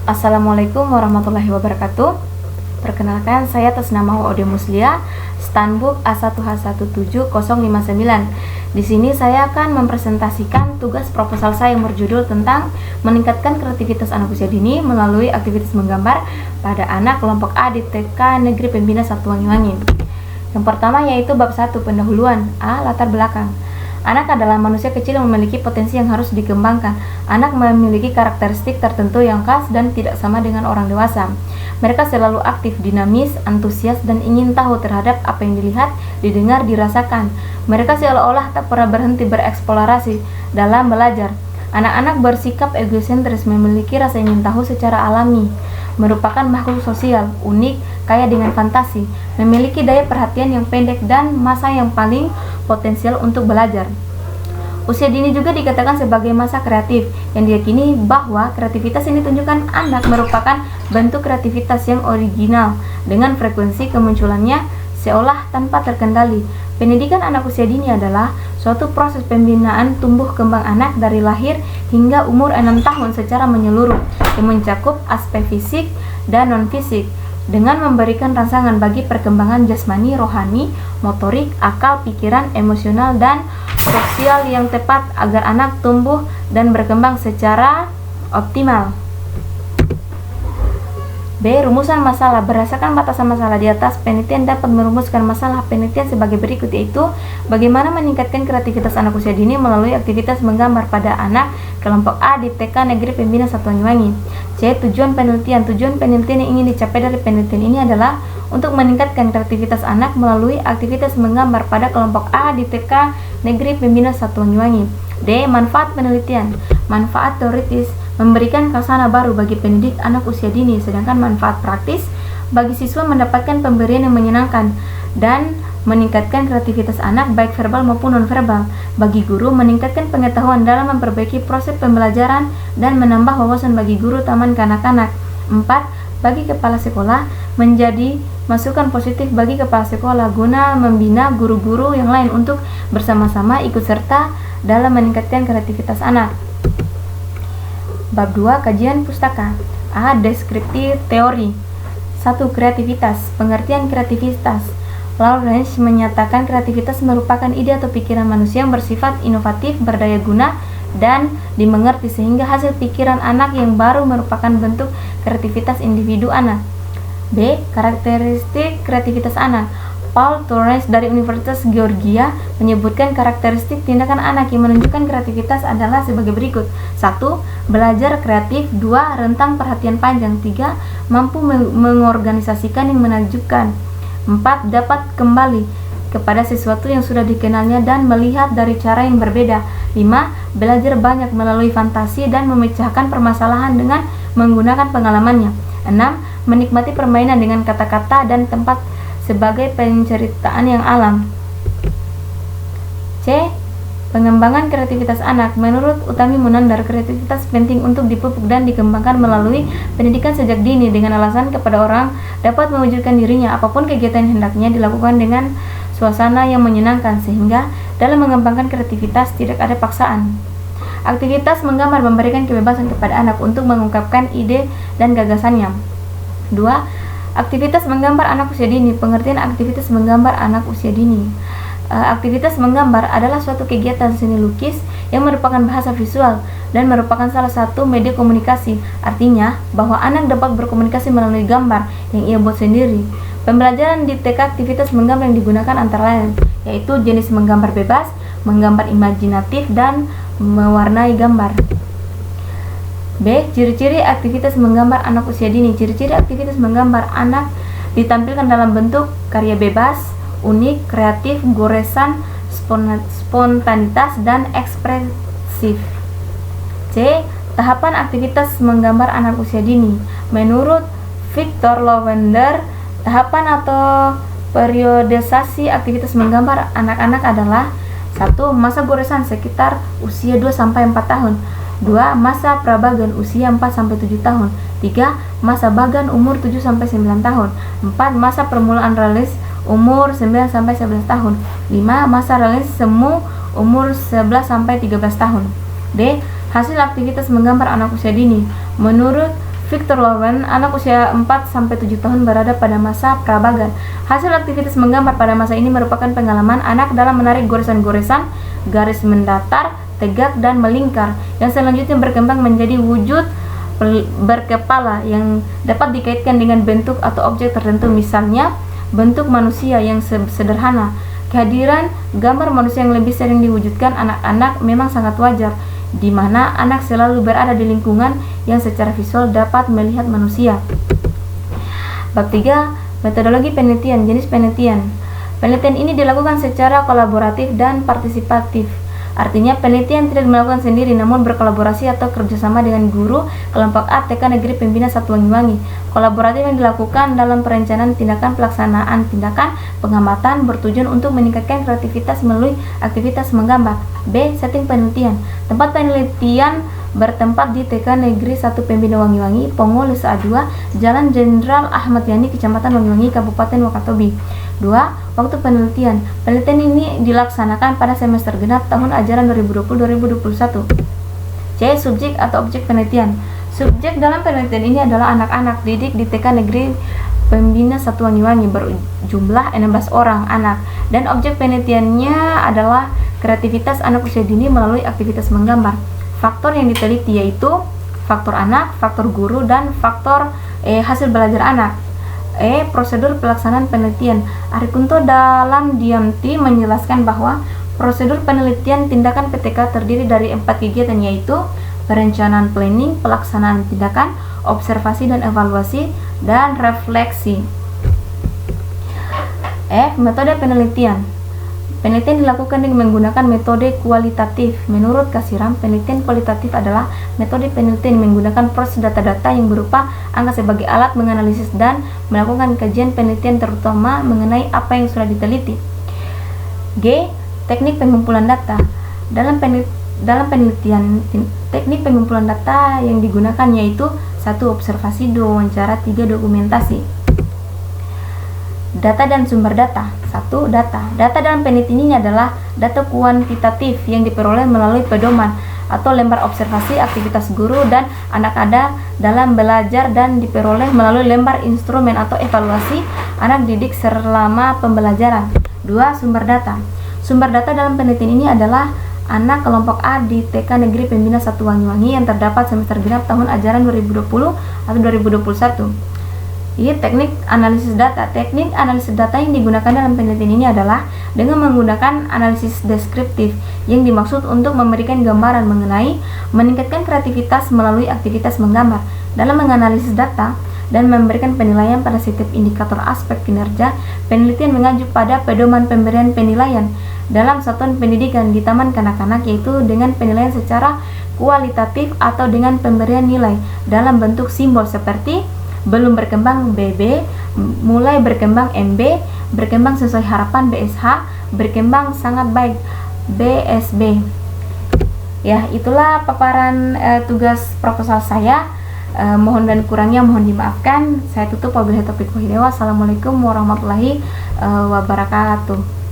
Assalamualaikum warahmatullahi wabarakatuh. Perkenalkan, saya atas nama Ode Muslia, Stanbook A1H17059. Di sini saya akan mempresentasikan tugas proposal saya yang berjudul tentang meningkatkan kreativitas anak usia dini melalui aktivitas menggambar pada anak kelompok A di TK Negeri Pembina 1 Wangi-Wangi. Yang pertama yaitu bab 1, pendahuluan. A. Latar belakang. Anak adalah manusia kecil yang memiliki potensi yang harus dikembangkan. Anak memiliki karakteristik tertentu yang khas dan tidak sama dengan orang dewasa. Mereka selalu aktif, dinamis, antusias, dan ingin tahu terhadap apa yang dilihat, didengar, dirasakan. Mereka seolah-olah tak pernah berhenti bereksplorasi dalam belajar. Anak-anak bersikap egosentris, memiliki rasa ingin tahu secara alami, merupakan makhluk sosial, unik, kaya dengan fantasi, memiliki daya perhatian yang pendek, dan masa yang paling potensial untuk belajar. Usia dini juga dikatakan sebagai masa kreatif, yang diyakini bahwa kreativitas yang ditunjukkan anak merupakan bentuk kreativitas yang original, dengan frekuensi kemunculannya seolah tanpa terkendali. Pendidikan anak usia dini adalah suatu proses pembinaan tumbuh kembang anak dari lahir hingga umur 6 tahun secara menyeluruh, yang mencakup aspek fisik dan non-fisik, dengan memberikan rangsangan bagi perkembangan jasmani, rohani, motorik, akal, pikiran, emosional, dan sosial yang tepat agar anak tumbuh dan berkembang secara optimal. B. Rumusan masalah. Berdasarkan batasan masalah di atas, penelitian dapat merumuskan masalah penelitian sebagai berikut, yaitu bagaimana meningkatkan kreativitas anak usia dini melalui aktivitas menggambar pada anak kelompok A di TK Negeri Pembina 1 Wangi-Wangi. C. Tujuan penelitian. Tujuan penelitian yang ingin dicapai dari penelitian ini adalah untuk meningkatkan kreativitas anak melalui aktivitas menggambar pada kelompok A di TK Negeri Pembina 1 Wangi-Wangi. D. Manfaat penelitian. Manfaat teoritis memberikan khasana baru bagi pendidik anak usia dini, sedangkan manfaat praktis bagi siswa mendapatkan pemberian yang menyenangkan dan meningkatkan kreativitas anak baik verbal maupun nonverbal. Bagi guru, meningkatkan pengetahuan dalam memperbaiki proses pembelajaran dan menambah wawasan bagi guru taman kanak-kanak. 4. Bagi kepala sekolah, menjadi masukan positif bagi kepala sekolah guna membina guru-guru yang lain untuk bersama-sama ikut serta dalam meningkatkan kreativitas anak. Bab 2, kajian pustaka. A. Deskripsi teori. 1. Kreativitas. Pengertian kreativitas. Lawrence menyatakan kreativitas merupakan ide atau pikiran manusia yang bersifat inovatif, berdaya guna, dan dimengerti sehingga hasil pikiran anak yang baru merupakan bentuk kreativitas individu anak. B. Karakteristik kreativitas anak. Paul Torres dari Universitas Georgia menyebutkan karakteristik tindakan anak yang menunjukkan kreativitas adalah sebagai berikut. 1. Belajar kreatif. 2. Rentang perhatian panjang. 3. Mampu mengorganisasikan yang menakjubkan. 4. Dapat kembali kepada sesuatu yang sudah dikenalnya dan melihat dari cara yang berbeda. 5. Belajar banyak melalui fantasi dan memecahkan permasalahan dengan menggunakan pengalamannya. 6. Menikmati permainan dengan kata-kata dan tempat sebagai penceritaan yang alam. C. Pengembangan kreativitas anak. Menurut Utami Munandar, kreativitas penting untuk dipupuk dan dikembangkan melalui pendidikan sejak dini dengan alasan kepada orang dapat mewujudkan dirinya apapun kegiatan yang hendaknya dilakukan dengan suasana yang menyenangkan, sehingga dalam mengembangkan kreativitas tidak ada paksaan. Aktivitas menggambar memberikan kebebasan kepada anak untuk mengungkapkan ide dan gagasannya. 2. Aktivitas menggambar anak usia dini. Pengertian aktivitas menggambar anak usia dini. Aktivitas menggambar adalah suatu kegiatan seni lukis yang merupakan bahasa visual dan merupakan salah satu media komunikasi. Artinya bahwa anak dapat berkomunikasi melalui gambar yang ia buat sendiri. Pembelajaran di TK aktivitas menggambar yang digunakan antara lain yaitu jenis menggambar bebas, menggambar imajinatif, dan mewarnai gambar. B. Ciri-ciri aktivitas menggambar anak usia dini. Ciri-ciri aktivitas menggambar anak ditampilkan dalam bentuk karya bebas, unik, kreatif, goresan, spontanitas, dan ekspresif. C. Tahapan aktivitas menggambar anak usia dini. Menurut Victor Lavender, tahapan atau periodisasi aktivitas menggambar anak-anak adalah 1. Masa goresan sekitar usia 2-4 tahun. 2. Masa prabagan usia 4-7 tahun. 3. Masa bagan umur 7-9 tahun. 4. Masa permulaan rilis umur 9-11 tahun. 5. Masa rilis semu umur 11-13 tahun. D. Hasil aktivitas menggambar anak usia dini. Menurut Victor Lowen, anak usia 4-7 tahun berada pada masa prabagan. Hasil aktivitas menggambar pada masa ini merupakan pengalaman anak dalam menarik goresan-goresan, garis mendatar, tegak, dan melingkar, yang selanjutnya berkembang menjadi wujud berkepala yang dapat dikaitkan dengan bentuk atau objek tertentu, misalnya bentuk manusia yang sederhana. Kehadiran gambar manusia yang lebih sering diwujudkan anak-anak memang sangat wajar, di mana anak selalu berada di lingkungan yang secara visual dapat melihat manusia. Bab 3. Metodologi penelitian. Jenis penelitian. Penelitian ini dilakukan secara kolaboratif dan partisipatif. Artinya penelitian tidak dilakukan sendiri, namun berkolaborasi atau kerjasama dengan guru kelompok A TK Negeri Pembina 1 Wanyuwangi. Kolaboratif yang dilakukan dalam perencanaan tindakan, pelaksanaan tindakan, pengamatan bertujuan untuk meningkatkan kreativitas melalui aktivitas menggambar. B. Setting penelitian. Tempat penelitian bertempat di TK Negeri 1 Pembina Wanyuwangi, Pongo, Lesa 2, Jalan Jenderal Ahmad Yani, Kecamatan Wanyuwangi, Kabupaten Wakatobi. 2. Waktu penelitian. Penelitian ini dilaksanakan pada semester genap tahun ajaran 2020-2021. C. Subjek atau objek penelitian. Subjek dalam penelitian ini adalah anak-anak didik di TK Negeri Pembina 1 Wanyuwangi berjumlah 16 orang anak, dan objek penelitiannya adalah kreativitas anak usia dini melalui aktivitas menggambar. Faktor yang diteliti yaitu faktor anak, faktor guru, dan faktor hasil belajar anak. Prosedur pelaksanaan penelitian. Arikunto dalam Diamti menjelaskan bahwa prosedur penelitian tindakan PTK terdiri dari 4 kegiatan, yaitu perencanaan planning, pelaksanaan tindakan, observasi dan evaluasi, dan refleksi. Metode penelitian. Penelitian dilakukan dengan menggunakan metode kualitatif. Menurut Kasiram, penelitian kualitatif adalah metode penelitian menggunakan proses data-data yang berupa angka sebagai alat menganalisis dan melakukan kajian penelitian terutama mengenai apa yang sudah diteliti. G. Teknik pengumpulan data. Dalam penelitian, teknik pengumpulan data yang digunakan yaitu 1. Observasi, 2. Wawancara, 3. Dokumentasi. Data dan sumber data. 1. Data. Data dalam penelitian ini adalah data kuantitatif yang diperoleh melalui pedoman atau lembar observasi aktivitas guru dan anak-anak dalam belajar dan diperoleh melalui lembar instrumen atau evaluasi anak didik selama pembelajaran. 2. Sumber data. Sumber data dalam penelitian ini adalah anak kelompok A di TK Negeri Pembina 1 Wanyuwangi yang terdapat semester genap tahun ajaran 2020 atau 2021. Teknik analisis data. Teknik analisis data yang digunakan dalam penelitian ini adalah dengan menggunakan analisis deskriptif yang dimaksud untuk memberikan gambaran mengenai meningkatkan kreativitas melalui aktivitas menggambar. Dalam menganalisis data dan memberikan penilaian pada setiap indikator aspek kinerja, penelitian mengacu pada pedoman pemberian penilaian dalam satuan pendidikan di taman kanak-kanak, yaitu dengan penilaian secara kualitatif atau dengan pemberian nilai dalam bentuk simbol seperti belum berkembang BB, mulai berkembang MB, berkembang sesuai harapan BSH, berkembang sangat baik BSB. Ya, itulah paparan tugas proposal saya. Mohon dan kurangnya mohon dimaafkan. Saya tutup wabillahi taufiq wal hidayah. Wassalamualaikum warahmatullahi wabarakatuh.